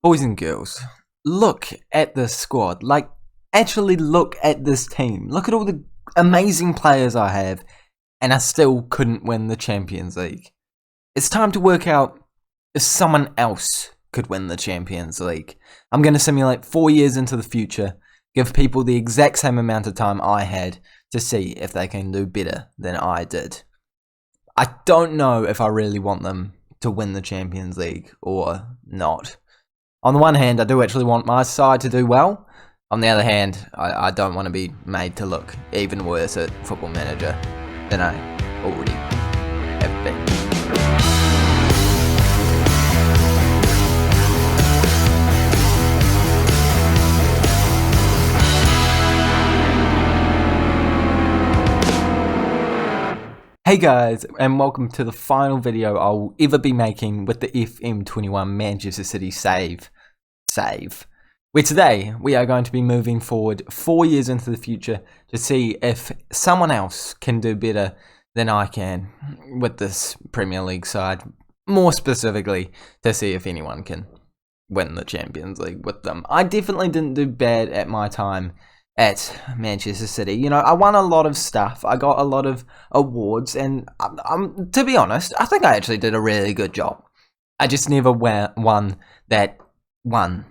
Boys and girls, look at this squad. Actually look at this team. Look at all the amazing players I have, and I still couldn't win the Champions League. It's time to work out if someone else could win the Champions League. I'm going to simulate 4 years into the future, give people the exact same amount of time I had to see if they can do better than I did. I don't know if I really want them to win the Champions League or not. On the one hand, I do actually want my side to do well. On the other hand, I don't want to be made to look even worse at Football Manager than I already have been. Hey guys, and welcome to the final video I'll ever be making with the FM21 Manchester City save. Where today we are going to be moving forward 4 years into the future to see if someone else can do better than I can with this Premier League side. More specifically, to see if anyone can win the Champions League with them. I definitely didn't do bad at my time at Manchester City. You know, I won a lot of stuff. I got a lot of awards, and to be honest, I think I actually did a really good job. I just never won that one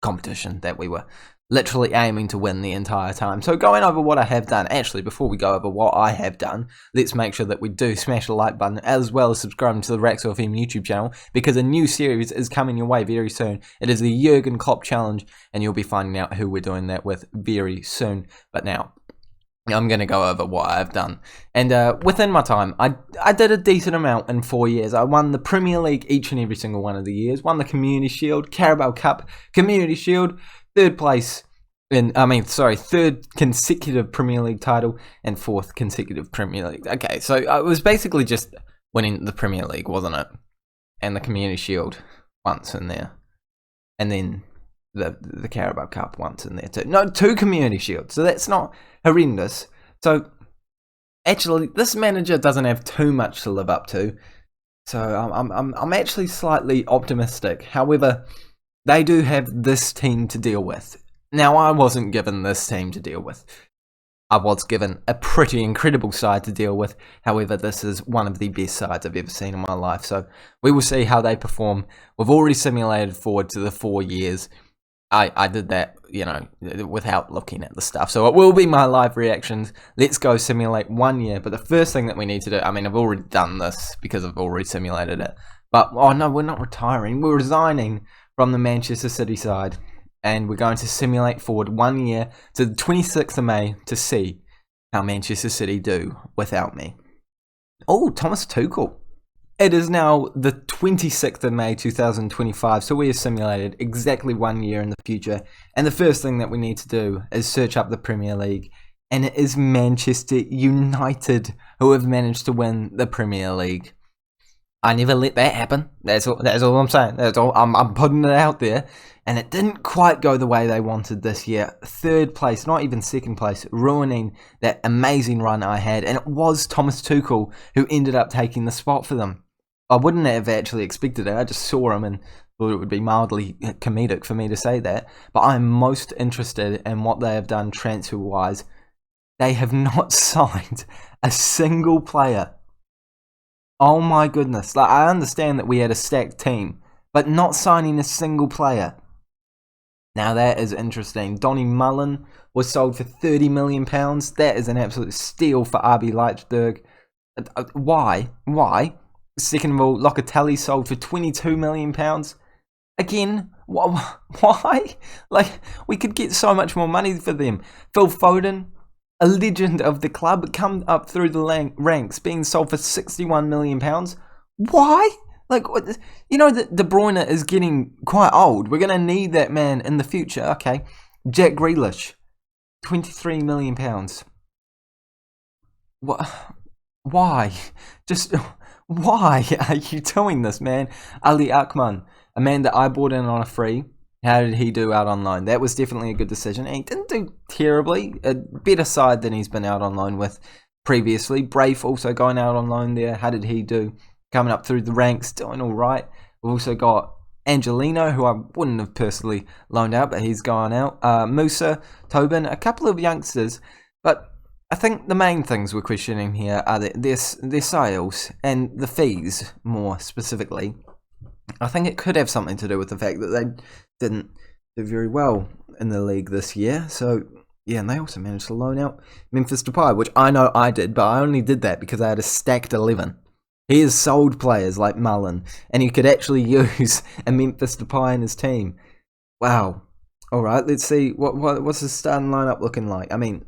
competition that we were literally aiming to win the entire time. So going over what I have done, actually, before we go over what I have done, let's make sure that we do smash the like button as well as subscribing to the Raxo FM YouTube channel, because a new series is coming your way very soon. It is the Jurgen Klopp Challenge, and you'll be finding out who we're doing that with very soon. But now, I'm going to go over what I've done. And within my time, I did a decent amount in 4 years. I won the Premier League each and every single one of the years, won the Community Sheild, Carabao Cup, Community Sheild, third consecutive Premier League title, and fourth consecutive Premier League. Okay, so it was basically just winning the Premier League, wasn't it? And the Community Sheild once in there. And then the Carabao Cup once in there too. No, 2 Community Shields, so that's not horrendous. So, actually, this manager doesn't have too much to live up to. So, I'm actually slightly optimistic. However, they do have this team to deal with. Now, I wasn't given this team to deal with. I was given a pretty incredible side to deal with. However, this is one of the best sides I've ever seen in my life. So, we will see how they perform. We've already simulated forward to the 4 years. I did that, you know, without looking at the stuff. So it will be my live reactions. Let's go simulate 1 year. But the first thing that we need to do, I mean, I've already done this because I've already simulated it. But, oh no, we're not retiring. We're resigning from the Manchester City side. And we're going to simulate forward 1 year to the 26th of May to see how Manchester City do without me. Oh, Thomas Tuchel. It is now the 26th of May 2025, so we have simulated exactly 1 year in the future. And the first thing that we need to do is search up the Premier League. And it is Manchester United who have managed to win the Premier League. I never let that happen. That's all I'm saying. That's all. I'm putting it out there. And it didn't quite go the way they wanted this year. Third place, not even second place, ruining that amazing run I had. And it was Thomas Tuchel who ended up taking the spot for them. I wouldn't have actually expected it. I just saw him and thought it would be mildly comedic for me to say that. But I'm most interested in what they have done transfer-wise. They have not signed a single player. Oh my goodness. Like, I understand that we had a stacked team, but not signing a single player. Now that is interesting. Donny Mullen was sold for £30 million. That is an absolute steal for RB Leipzig. Why? Second of all, Locatelli sold for £22 million. Again, why? Like, we could get so much more money for them. Phil Foden, a legend of the club, come up through the ranks, being sold for £61 million. Why? Like, you know that De Bryune is getting quite old. We're going to need that man in the future. Okay. Jack Grealish, £23 million. What? Why? Just... Why are you doing this, man? Ali Akman, a man that I bought in on a free. How did he do out on loan? That was definitely a good decision. And he didn't do terribly. A better side than he's been out on loan with previously. Brave also going out on loan there. How did he do? Coming up through the ranks, doing all right. We've also got Angelino, who I wouldn't have personally loaned out, but he's gone out. Musa, Tobin, a couple of youngsters. But I think the main things we're questioning here are their sales and the fees, more specifically. I think it could have something to do with the fact that they didn't do very well in the league this year. So, yeah, and they also managed to loan out Memphis Depay, which I know I did, but I only did that because I had a stacked 11. He has sold players like Mullen, and he could actually use a Memphis Depay in his team. Wow. All right, let's see. What's the starting lineup looking like? I mean,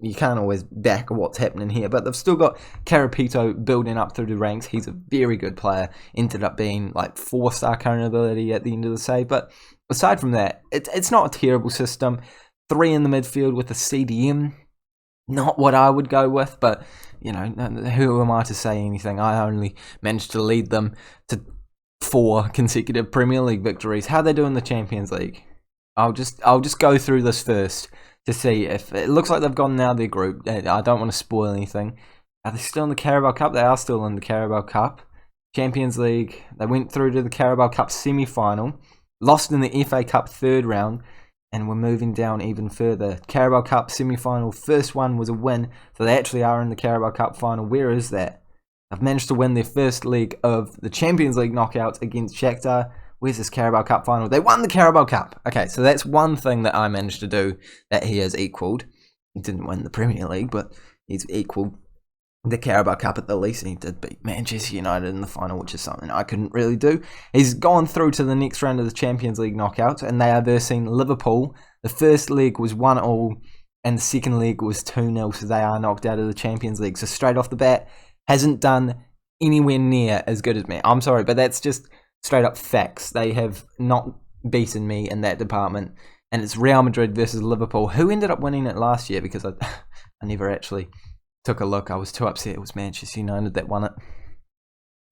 you can't always back what's happening here, but they've still got Carapito building up through the ranks. He's a very good player. Ended up being like 4-star current ability at the end of the save. But aside from that, it's not a terrible system. 3 in the midfield with a CDM. Not what I would go with, but, you know, who am I to say anything? I only managed to lead them to 4 consecutive Premier League victories. How they do in the Champions League? I'll just go through this first to see if it looks like they've gone out of their group. I don't want to spoil anything. Are they still in the Carabao Cup? They are still in the Carabao Cup. Champions League, they went through to the Carabao Cup semi-final, lost in the FA Cup 3rd round, and we're moving down even further. Carabao Cup semi-final, first one was a win, so they actually are in the Carabao Cup final. Where is that? They've managed to win their first leg of the Champions League knockouts against Shakhtar. Where's this Carabao Cup final? They won the Carabao Cup. Okay, so that's one thing that I managed to do that he has equalled. He didn't win the Premier League, but he's equalled the Carabao Cup at the least, and he did beat Manchester United in the final, which is something I couldn't really do. He's gone through to the next round of the Champions League knockouts, and they are versing Liverpool. The first leg was 1-1, and the second leg was 2-0, so they are knocked out of the Champions League. So straight off the bat, hasn't done anywhere near as good as me. I'm sorry, but that's just straight up facts. They have not beaten me in that department, and it's Real Madrid versus Liverpool, who ended up winning it last year because I never actually took a look. I was too upset it was Manchester United that won it.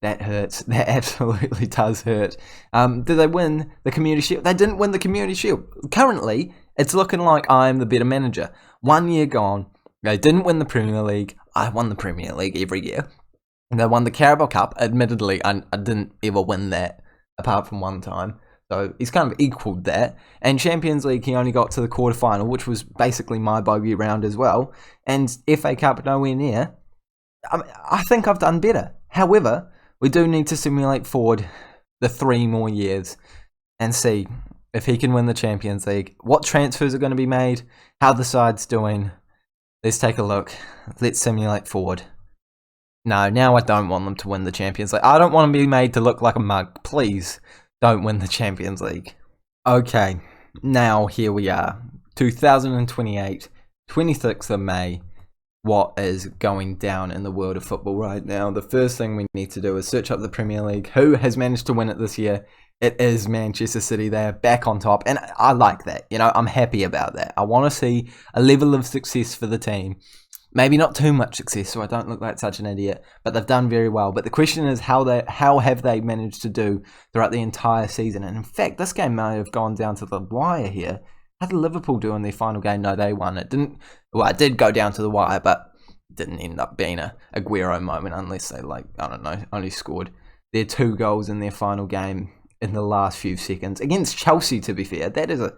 That hurts. That absolutely does hurt. Did they win the Community Sheild? They didn't win the Community Sheild. Currently, it's looking like I'm the better manager. 1 year gone. They didn't win the Premier League. I won the Premier League every year. And they won the Carabao Cup. Admittedly, I didn't ever win that, apart from one time. So he's kind of equalled that. And Champions League, he only got to the quarterfinal, which was basically my bogey round as well. And FA Cup, nowhere near. I think I've done better. However, we do need to simulate forward the 3 more years and see if he can win the Champions League. What transfers are going to be made? How the side's doing? Let's take a look. Let's simulate forward. No, now I don't want them to win the Champions League. I don't want to be made to look like a mug. Please don't win the Champions League. Okay, now here we are. 2028, 26th of May. What is going down in the world of football right now? The first thing we need to do is search up the Premier League. Who has managed to win it this year? It is Manchester City. They are back on top, and I like that. You know, I'm happy about that. I want to see a level of success for the team. Maybe not too much success, so I don't look like such an idiot, but they've done very well. But the question is, how have they managed to do throughout the entire season? And in fact, this game may have gone down to the wire here. How did Liverpool do in their final game? No, they won. It did go down to the wire, but it didn't end up being a Aguero moment unless they, only scored their 2 goals in their final game in the last few seconds. Against Chelsea, to be fair, that is a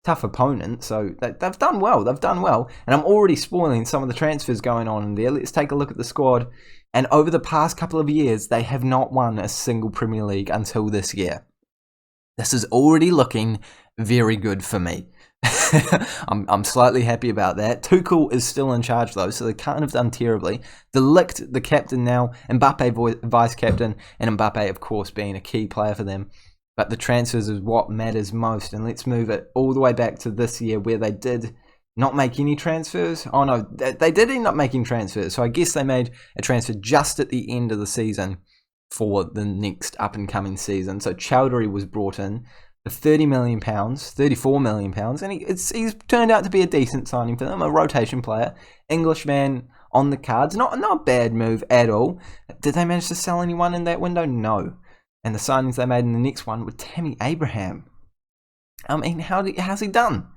tough opponent, so they've done well. And I'm already spoiling some of the transfers going on in there. Let's take a look at the squad. And over the past couple of years, they have not won a single Premier League until this year. This is already looking very good for me. I'm slightly happy about that. Tuchel is still in charge though, so they can't have done terribly. De Ligt, the captain now, Mbappe vice captain, and Mbappe of course being a key player for them. But the transfers is what matters most, and let's move it all the way back to this year where they did not make any transfers. Oh no, they did end up making transfers, so I guess they made a transfer just at the end of the season for the next up-and-coming season. So Chowdhury was brought in for £30 million, £34 million, and he's turned out to be a decent signing for them, a rotation player, Englishman on the cards. Not a bad move at all. Did they manage to sell anyone in that window? No. And the signings they made in the next one were Tammy Abraham. I mean, how's he done?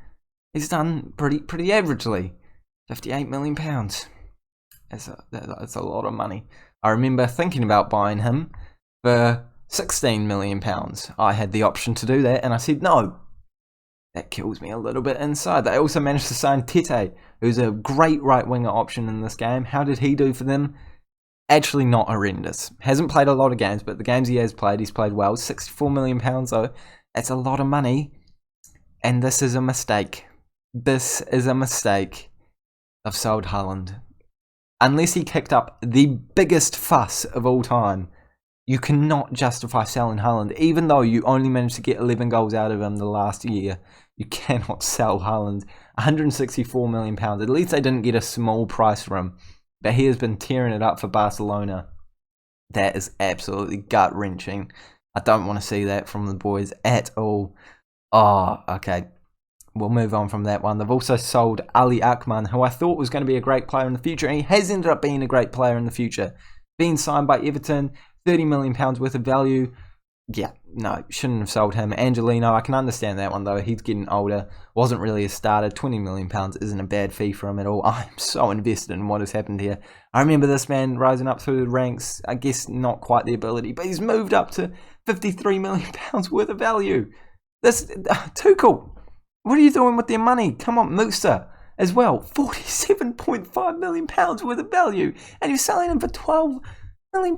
He's done pretty averagely. £58 million. That's a lot of money. I remember thinking about buying him for £16 million. I had the option to do that, and I said no. That kills me a little bit inside. They also managed to sign Tete, who's a great right-winger option in this game. How did he do for them? Actually not horrendous. Hasn't played a lot of games, but the games he has played, he's played well. £64 million, though. That's a lot of money. And this is a mistake. This is a mistake. I've sold Haaland. Unless he kicked up the biggest fuss of all time, you cannot justify selling Haaland. Even though you only managed to get 11 goals out of him the last year, you cannot sell Haaland. £164 million. At least they didn't get a small price for him. But he has been tearing it up for Barcelona. That is absolutely gut-wrenching. I don't want to see that from the boys at all. Oh, okay. We'll move on from that one. They've also sold Ali Akman, who I thought was going to be a great player in the future, and he has ended up being a great player in the future. Being signed by Everton, £30 million worth of value. Yeah, no, shouldn't have sold him. Angelino, I can understand that one though. He's getting older. Wasn't really a starter. £20 million isn't a bad fee for him at all. I'm so invested in what has happened here. I remember this man rising up through the ranks. I guess not quite the ability, but he's moved up to £53 million worth of value. This Tuchel, what are you doing with their money? Come on, Musa as well. £47.5 million worth of value, and you're selling him for £12 million.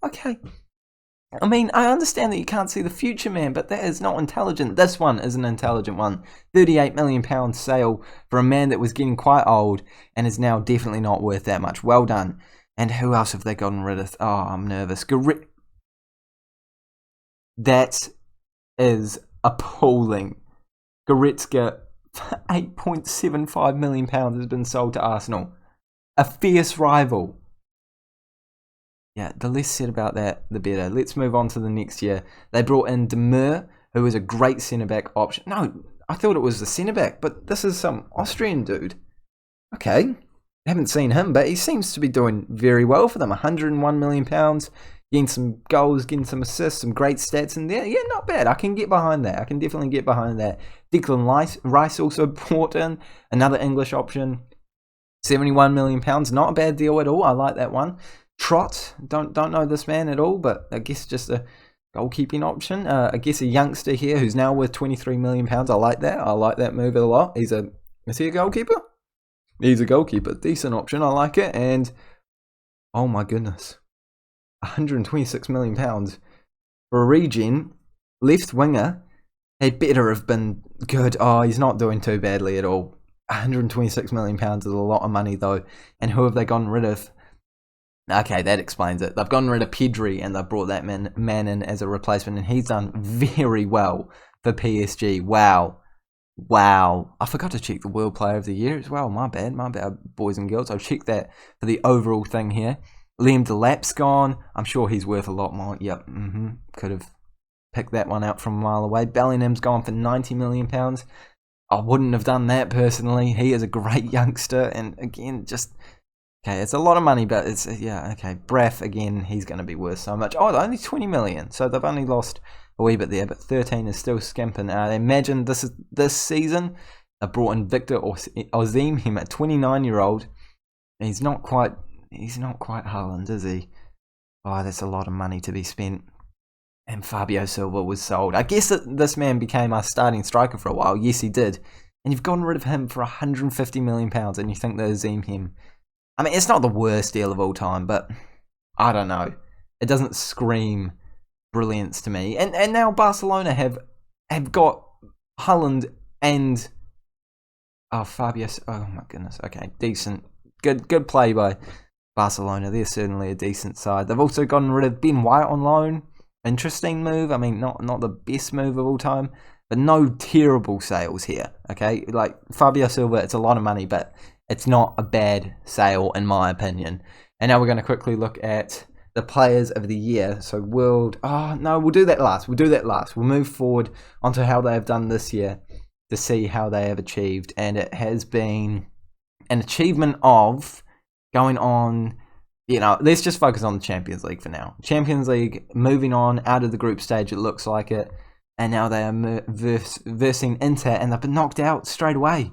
Okay. I mean, I understand that you can't see the future, man, but that is not intelligent. This one is an intelligent one. £38 million sale for a man that was getting quite old and is now definitely not worth that much. Well done. And who else have they gotten rid of? Oh, I'm nervous. That is appalling. Goretzka, for £8.75 million has been sold to Arsenal. A fierce rival. Yeah, the less said about that, the better. Let's move on to the next year. They brought in Demir, who was a great centre-back option. No, I thought it was the centre-back, but this is some Austrian dude. Okay, haven't seen him, but he seems to be doing very well for them. £101 million, getting some goals, getting some assists, some great stats in there. Yeah, not bad. I can get behind that. I can definitely get behind that. Declan Rice also brought in another English option. £71 million, not a bad deal at all. I like that one. Trott, don't know this man at all, but I guess just a goalkeeping option. I guess a youngster here who's now worth £23 million. I like that. I like that move a lot. Is he a goalkeeper? He's a goalkeeper. Decent option. I like it. And oh my goodness, £126 million for a regen left winger. He better have been good. Oh, he's not doing too badly at all. £126 million is a lot of money though. And who have they gotten rid of? Okay, that explains it. They've gotten rid of Pedri and they've brought that man in as a replacement, and he's done very well for PSG. Wow. I forgot to check the World Player of the Year as well. My bad, boys and girls. I'll check that for the overall thing here. Liam Delap's gone. I'm sure he's worth a lot more. Yep, could have picked that one out from a mile away. Bellingham's gone for £90 million. I wouldn't have done that personally. He is a great youngster, and again, just... Okay, it's a lot of money, but it's, yeah, okay. Braff, again, he's going to be worth so much. Oh, only 20 million, so they've only lost a wee bit there, but 13 is still skimping. Imagine this season, they brought in Victor Osimhen, him a 29-year-old. He's not quite Haaland, is he? Oh, that's a lot of money to be spent. And Fabio Silva was sold. I guess that this man became our starting striker for a while. Yes, he did. And you've gotten rid of him for £150 million, and you think that Osimhen... I mean, it's not the worst deal of all time, but I don't know. It doesn't scream brilliance to me. And now Barcelona have got Haaland and Fabio. Oh my goodness. Okay, decent, good play by Barcelona. They're certainly a decent side. They've also gotten rid of Ben White on loan. Interesting move. I mean, not the best move of all time, but no terrible sales here. Okay, like Fabio Silva, it's a lot of money, but it's not a bad sale in my opinion. And now we're going to quickly look at the players of the year. So we'll do that last. We'll move forward onto how they have done this year to see how they have achieved. And it has been an achievement of going on, let's just focus on the Champions League for now. Champions League, moving on out of the group stage, it looks like it. And now they are versing Inter, and they've been knocked out straight away.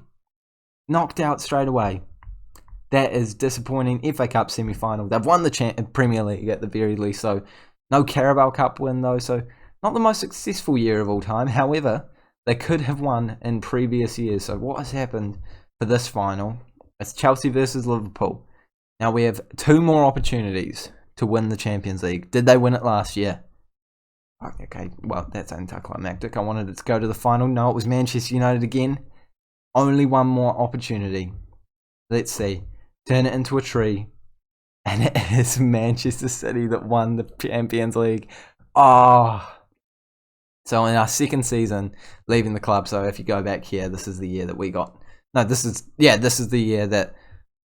That is disappointing. FA Cup semi-final. They've won the Premier League at the very least, so No Carabao Cup win though, so not the most successful year of all time. However, they could have won in previous years. So what has happened for this final? It's Chelsea versus Liverpool. Now we have 2 more opportunities to win the Champions League. Did they win it last year? Okay, well, that's anticlimactic. I wanted it to go to the final. No, it was Manchester United again. Only one more opportunity. Let's see. Turn it into a tree. And it is Manchester City that won the Champions League. Oh. So in our second season, leaving the club. So if you go back here, this is the year that we got. No, this is the year that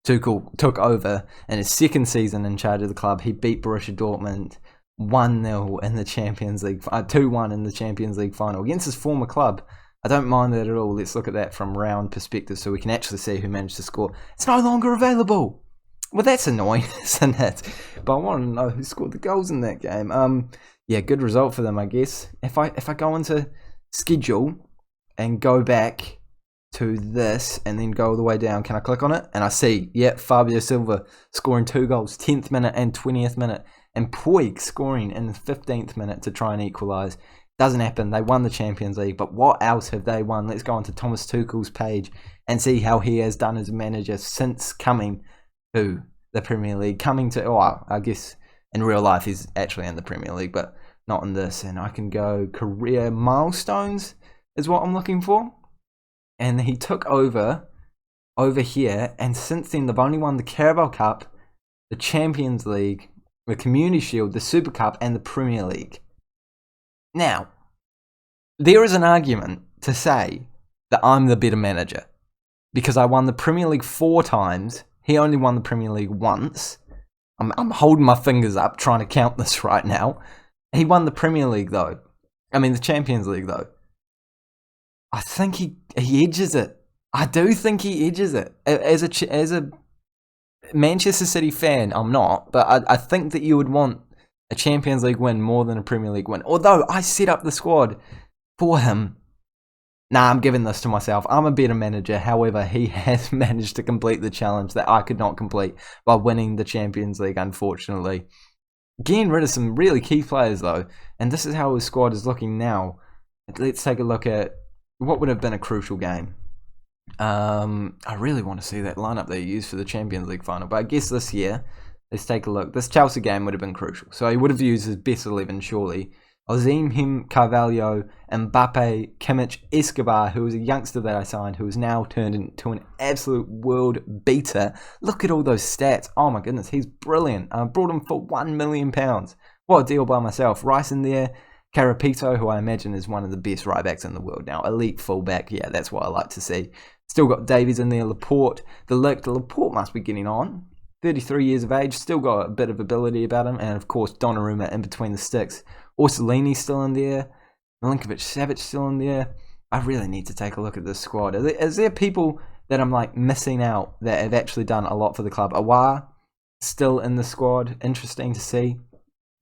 Tuchel took over. In his second season in charge of the club, he beat Borussia Dortmund 1-0 in the Champions League, 2-1 in the Champions League final against his former club. I don't mind that at all. Let's look at that from round perspective so we can actually see who managed to score. It's no longer available. Well, that's annoying, isn't it? But I want to know who scored the goals in that game. Yeah, good result for them, I guess. If I go into schedule and go back to this and then go all the way down, can I click on it? And I see, Fabio Silva scoring 2 goals, 10th minute and 20th minute. And Puig scoring in the 15th minute to try and equalise. Doesn't happen. They won the Champions League. But what else have they won? Let's go on to Thomas Tuchel's page and see how he has done as a manager since coming to the Premier League. Coming to, I guess in real life he's actually in the Premier League, but not in this. And I can go career milestones is what I'm looking for. And he took over here. And since then, they've only won the Carabao Cup, the Champions League, the Community Sheild, the Super Cup, and the Premier League. Now, there is an argument to say that I'm the better manager because I won the Premier League 4 times. He only won the Premier League once. I'm holding my fingers up trying to count this right now. He won the Premier League though. I mean the Champions League though. I think he edges it. I do think he edges it. As a Manchester City fan, I'm not, but I think that you would want a Champions League win more than a Premier League win. Although I set up the squad for him. Nah, I'm giving this to myself. I'm a better manager. However, he has managed to complete the challenge that I could not complete by winning the Champions League, unfortunately. Getting rid of some really key players, though. And this is how his squad is looking now. Let's take a look at what would have been a crucial game. I really want to see that lineup they used for the Champions League final. But I guess this year, let's take a look. This Chelsea game would have been crucial. So he would have used his best 11, surely. Ozim, Carvalho, Mbappe, Kimmich, Escobar, who was a youngster that I signed, who has now turned into an absolute world beater. Look at all those stats. Oh my goodness, he's brilliant. I brought him for £1 million. What a deal by myself. Rice in there, Carapito, who I imagine is one of the best right backs in the world now. Elite fullback, yeah, that's what I like to see. Still got Davies in there, Laporte. The Laporte must be getting on. 33 years of age, still got a bit of ability about him. And of course, Donnarumma in between the sticks. Orsolini's still in there. Milinkovic-Savic still in there. I really need to take a look at this squad. Is there people that I'm like missing out that have actually done a lot for the club? Awar still in the squad. Interesting to see.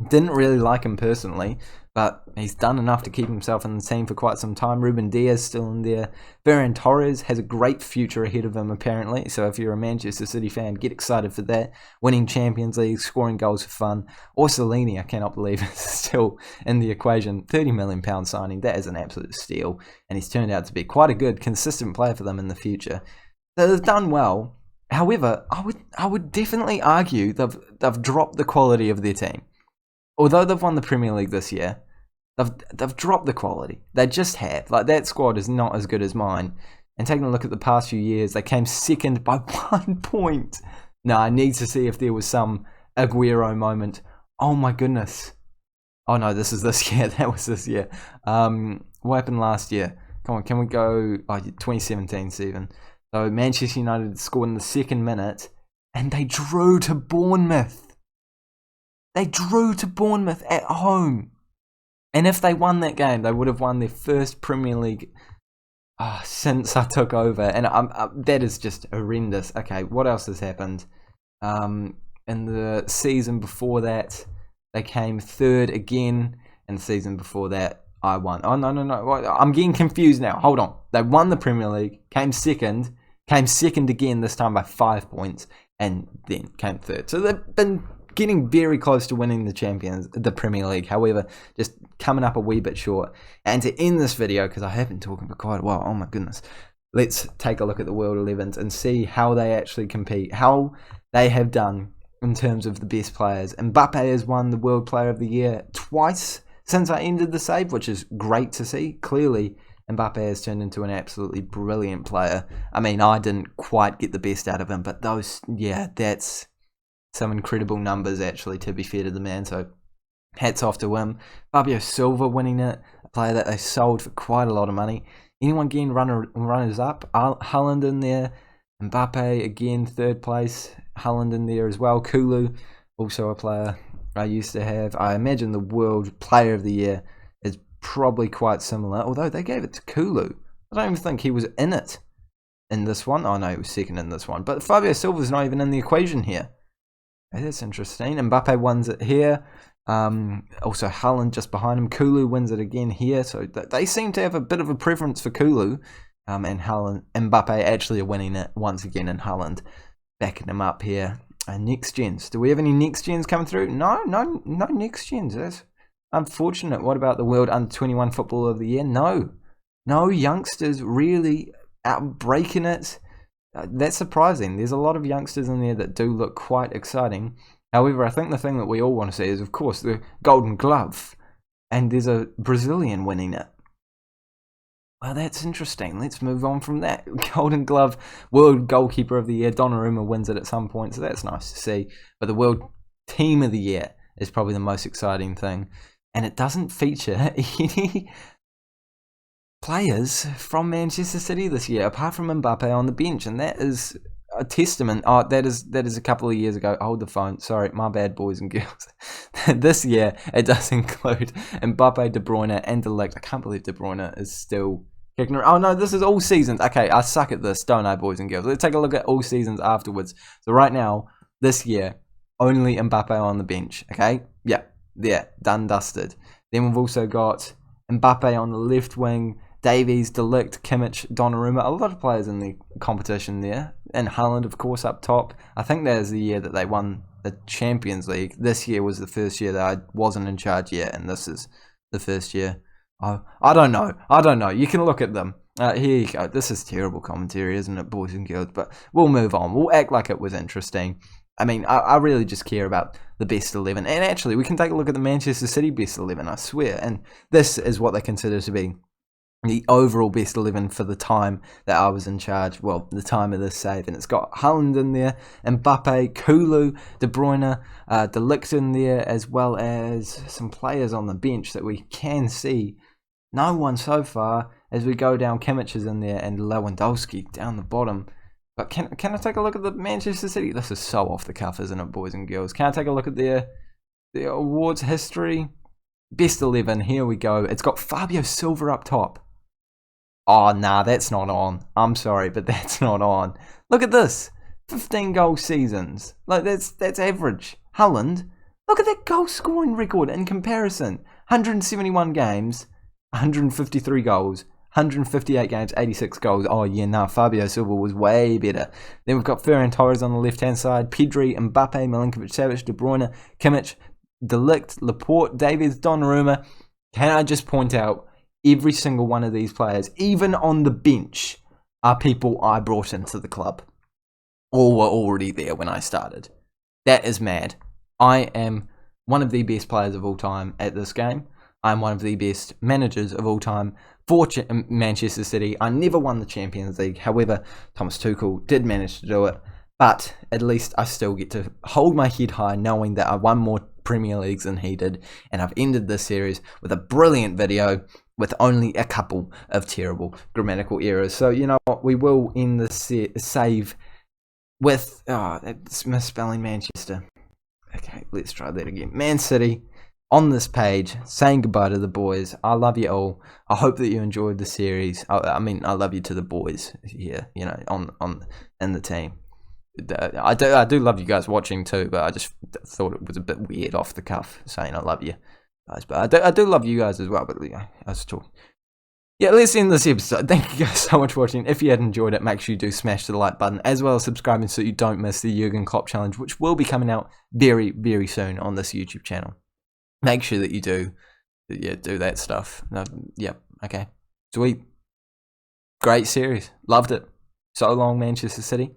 Didn't really like him personally, but he's done enough to keep himself in the team for quite some time. Ruben Diaz still in there. Ferran Torres has a great future ahead of him apparently, so if you're a Manchester City fan, get excited for that. Winning Champions League, scoring goals for fun. Orsolini, I cannot believe is still in the equation. £30 million signing, that is an absolute steal, and he's turned out to be quite a good, consistent player for them in the future. So they've done well. However, I would definitely argue they've dropped the quality of their team. Although they've won the Premier League this year, they've dropped the quality. They just have. Like, that squad is not as good as mine. And taking a look at the past few years, they came second by 1 point. No, I need to see if there was some Aguero moment. Oh my goodness. Oh no, this is this year. That was this year. What happened last year? Come on, can we go 2017 Stephen. So Manchester United scored in the 2nd minute and they drew to Bournemouth. They drew to Bournemouth at home. And if they won that game, they would have won their first Premier League since I took over. And that is just horrendous. Okay, what else has happened? In the season before that, they came 3rd again. And the season before that, I won. Oh, no. I'm getting confused now. Hold on. They won the Premier League, came second again, this time by 5 points, and then came 3rd. So they've been getting very close to winning the Premier League. However, just coming up a wee bit short. And to end this video, because I have been talking for quite a while, oh my goodness, let's take a look at the World 11s and see how they actually compete, how they have done in terms of the best players. Mbappe has won the World Player of the Year twice since I ended the save, which is great to see. Clearly, Mbappe has turned into an absolutely brilliant player. I mean, I didn't quite get the best out of him, but that's some incredible numbers, actually, to be fair to the man. So, hats off to him. Fabio Silva winning it, a player that they sold for quite a lot of money. Anyone getting runners up? Haaland in there. Mbappe, again, third place. Haaland in there as well. Kulu, also a player I used to have. I imagine the World Player of the Year is probably quite similar, although they gave it to Kulu. I don't even think he was in it in this one. Oh no, he was second in this one. But Fabio Silva's not even in the equation here. Okay, that's interesting. Mbappe wins it here. Also Haaland just behind him. Kulu wins it again here. So they seem to have a bit of a preference for Kulu. And Mbappe actually are winning it once again, and Haaland backing him up here. Next gens. Do we have any next gens coming through? No next gens. That's unfortunate. What about the World Under-21 Footballer of the Year? No youngsters really outbreaking it. That's surprising. There's a lot of youngsters in there that do look quite exciting. However, I think the thing that we all want to see is, of course, the Golden Glove. And there's a Brazilian winning it. Well, that's interesting. Let's move on from that. Golden Glove, World Goalkeeper of the Year. Donnarumma wins it at some point, so that's nice to see. But the World Team of the Year is probably the most exciting thing. And it doesn't feature any players from Manchester City this year, apart from Mbappe on the bench. And that is a testament. Oh, that is a couple of years ago. Hold the phone. Sorry, my bad, boys and girls. This year, it does include Mbappe, De Bruyne, and De Ligt. I can't believe De Bruyne is still kicking around. Oh no, this is all seasons. Okay, I suck at this, don't I, boys and girls? Let's take a look at all seasons afterwards. So right now, this year, only Mbappe on the bench. Okay, yeah, done, dusted. Then we've also got Mbappe on the left wing, Davies, De Ligt, Kimmich, Donnarumma, a lot of players in the competition there. And Haaland, of course, up top. I think that is the year that they won the Champions League. This year was the first year that I wasn't in charge yet, and this is the first year. Oh, I don't know. You can look at them. Here you go. This is terrible commentary, isn't it, boys and girls? But we'll move on. We'll act like it was interesting. I mean, I really just care about the best 11. And actually, we can take a look at the Manchester City best 11, I swear. And this is what they consider to be the overall best 11 for the time that I was in charge. Well, the time of this save. And it's got Haaland in there, Mbappe, Kulu, De Bruyne, De Ligt in there, as well as some players on the bench that we can see. No one so far as we go down. Kimmich is in there and Lewandowski down the bottom. But can I take a look at the Manchester City? This is so off the cuff, isn't it, boys and girls? Can I take a look at their awards history? Best 11, here we go. It's got Fabio Silva up top. Oh, nah, that's not on. I'm sorry, but that's not on. Look at this. 15 goal seasons. Like, that's average. Haaland, look at that goal scoring record in comparison. 171 games, 153 goals. 158 games, 86 goals. Oh, yeah, nah, Fabio Silva was way better. Then we've got Ferran Torres on the left-hand side. Pedri, Mbappe, Milinkovic-Savic, De Bruyne, Kimmich, De Ligt, Laporte, Davies, Donnarumma. Can I just point out, every single one of these players, even on the bench, are people I brought into the club. Or were already there when I started. That is mad. I am one of the best players of all time at this game. I'm one of the best managers of all time for Manchester City. I never won the Champions League. However, Thomas Tuchel did manage to do it. But at least I still get to hold my head high knowing that I won more Premier Leagues than he did. And I've ended this series with a brilliant video with only a couple of terrible grammatical errors. So, you know what? We will end the save with... Oh, that's misspelling Manchester. Okay, let's try that again. Man City. On this page, saying goodbye to the boys. I love you all. I hope that you enjoyed the series. I mean, I love you to the boys here, you know, in the team. I do love you guys watching too, but I just thought it was a bit weird off the cuff saying I love you guys. But I do love you guys as well. But yeah, I was talking. yeah, let's end this episode. Thank you guys so much for watching. If you had enjoyed it, make sure you do smash the like button, as well as subscribing so you don't miss the Jurgen Klopp challenge, which will be coming out very, very soon on this YouTube channel. Make sure that you do that stuff. Okay. Sweet. Great series. Loved it. So long, Manchester City.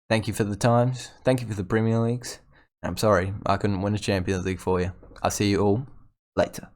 Thank you for the times. Thank you for the Premier Leagues. I'm sorry I couldn't win a Champions League for you. I'll see you all later.